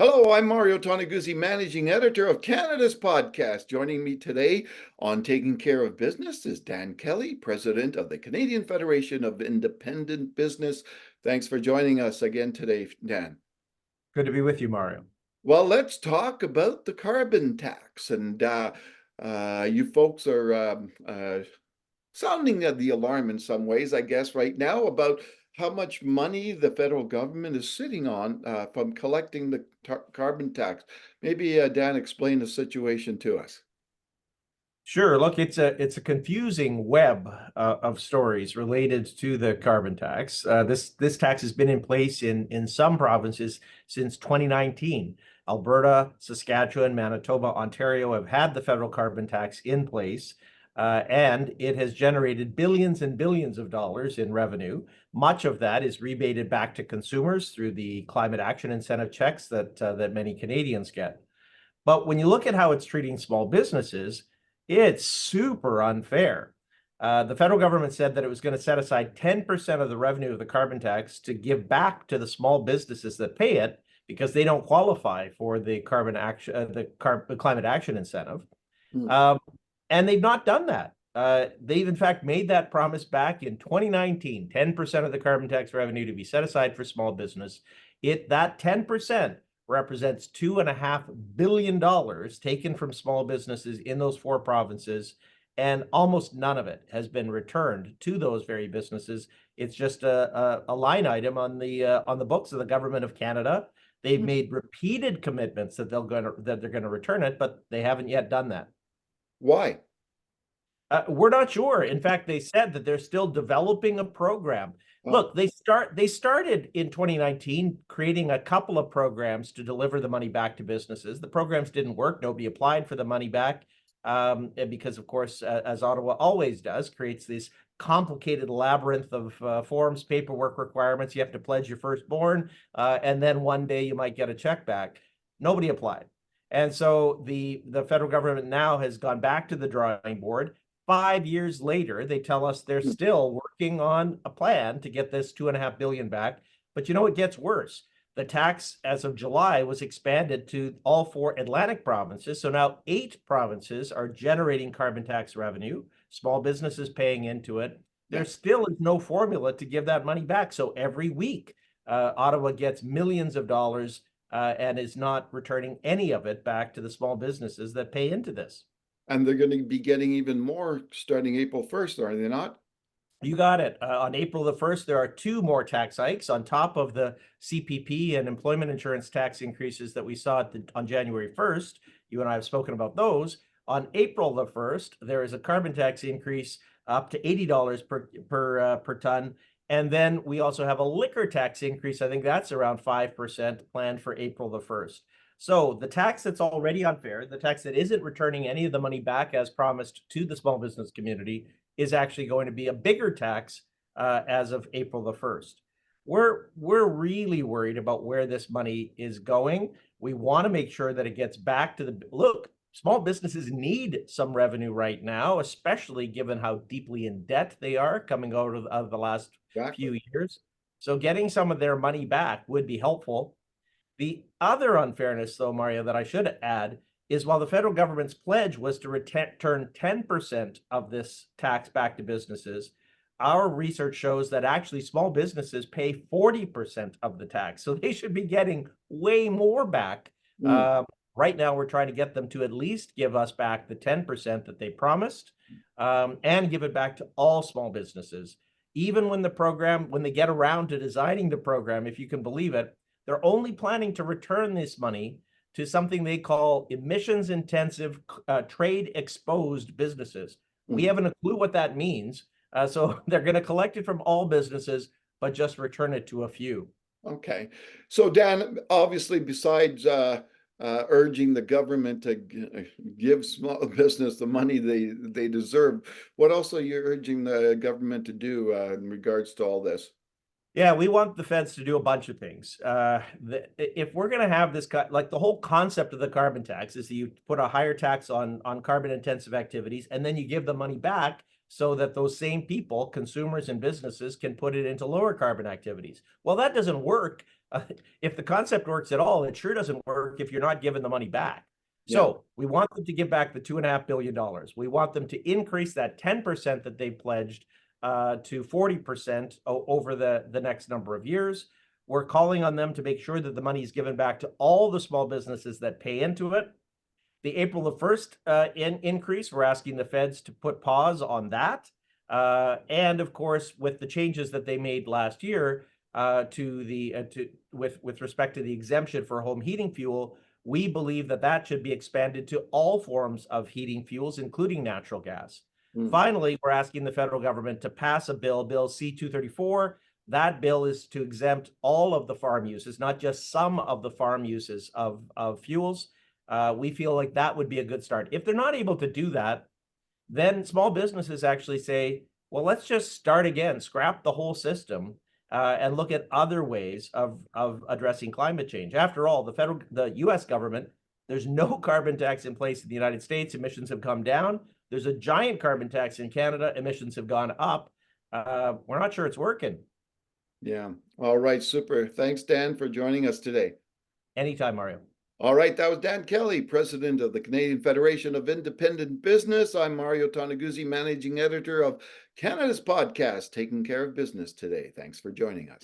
Hello, I'm Mario Toneguzzi, managing editor of Canada's podcast. Joining me today on Taking Care of Business is Dan Kelly, president of the Canadian Federation of Independent Business. Thanks for joining us again today, Dan. Good to be with you, Mario. Well, let's talk about the carbon tax. And you folks are sounding the alarm in some ways, I guess, right now about how much money the federal government is sitting on from collecting the carbon tax. Maybe Dan, explain the situation to us. Sure. Look, it's a confusing web of stories related to the carbon tax. This tax has been in place in some provinces since 2019. Alberta, Saskatchewan, Manitoba, Ontario have had the federal carbon tax in place, and it has generated billions and billions of dollars in revenue. Much of that is rebated back to consumers through the climate action incentive checks that many Canadians get. But when you look at how it's treating small businesses, it's super unfair. The federal government said that it was going to set aside 10% of the revenue of the carbon tax to give back to the small businesses that pay it because they don't qualify for the carbon action, the climate action incentive. Mm. And they've not done that. They've in fact made that promise back in 2019, 10% of the carbon tax revenue to be set aside for small business. That 10% represents $2.5 billion taken from small businesses in those four provinces, and almost none of it has been returned to those very businesses. It's just a line item on the books of the government of Canada. They've made repeated commitments that they're going to return it, but they haven't yet done that. Why? We're not sure. In fact, they said that they're still developing a program. Look, they started in 2019 creating a couple of programs to deliver the money back to businesses. The programs didn't work. Nobody applied for the money back because, of course, as Ottawa always does, creates this complicated labyrinth of forms, paperwork requirements. You have to pledge your firstborn, and then one day you might get a check back. Nobody applied. And so the federal government now has gone back to the drawing board. 5 years later, they tell us they're still working on a plan to get this $2.5 billion back. But you know, it gets worse. The tax, as of July, was expanded to all four Atlantic provinces. So now 8 provinces are generating carbon tax revenue, small businesses paying into it. There still is no formula to give that money back. So every week, Ottawa gets millions of dollars and is not returning any of it back to the small businesses that pay into this. And they're going to be getting even more starting April 1st, are they not? You got it. On April the 1st, there are 2 more tax hikes on top of the CPP and employment insurance tax increases that we saw on January 1st. You and I have spoken about those. On April the 1st, there is a carbon tax increase up to $80 per ton. And then we also have a liquor tax increase. I think that's around 5% planned for April the 1st. So the tax that's already unfair, the tax that isn't returning any of the money back as promised to the small business community, is actually going to be a bigger tax as of April the 1st. We're really worried about where this money is going. We want to make sure that it gets back to look, small businesses need some revenue right now, especially given how deeply in debt they are coming out of the last few years. So getting some of their money back would be helpful. The other unfairness, though, Mario, that I should add is while the federal government's pledge was to return 10% of this tax back to businesses, our research shows that actually small businesses pay 40% of the tax. So they should be getting way more back. Right now, we're trying to get them to at least give us back the 10% that they promised and give it back to all small businesses. Even when they get around to designing the program, if you can believe it, they're only planning to return this money to something they call emissions-intensive, trade-exposed businesses. We haven't a clue what that means. So they're going to collect it from all businesses, but just return it to a few. Okay. So Dan, obviously, besides urging the government to give small business the money they deserve, what else are you urging the government to do in regards to all this? Yeah, we want the feds to do a bunch of things. If we're going to have this, like the whole concept of the carbon tax is that you put a higher tax on carbon intensive activities, and then you give the money back so that those same people, consumers and businesses, can put it into lower carbon activities. Well, that doesn't work if the concept works at all, it sure doesn't work if you're not giving the money back. Yeah. So we want them to give back the $2.5 billion. We want them to increase that 10% that they pledged to 40% over the next number of years. We're calling on them to make sure that the money is given back to all the small businesses that pay into it. The April the 1st increase, we're asking the feds to put pause on that. And of course, with the changes that they made last year with respect to the exemption for home heating fuel, we believe that that should be expanded to all forms of heating fuels, including natural gas. Mm. Finally, we're asking the federal government to pass a bill, Bill C-234. That bill is to exempt all of the farm uses, not just some of the farm uses of fuels. We feel like that would be a good start. If they're not able to do that, then small businesses actually say, well, let's just start again, scrap the whole system, and look at other ways of addressing climate change. After all, the US government, there's no carbon tax in place in the United States. Emissions have come down. There's a giant carbon tax in Canada. Emissions have gone up. We're not sure it's working. Yeah. All right. Super. Thanks, Dan, for joining us today. Anytime, Mario. All right. That was Dan Kelly, president of the Canadian Federation of Independent Business. I'm Mario Toneguzzi, managing editor of Canada's podcast, Taking Care of Business Today. Thanks for joining us.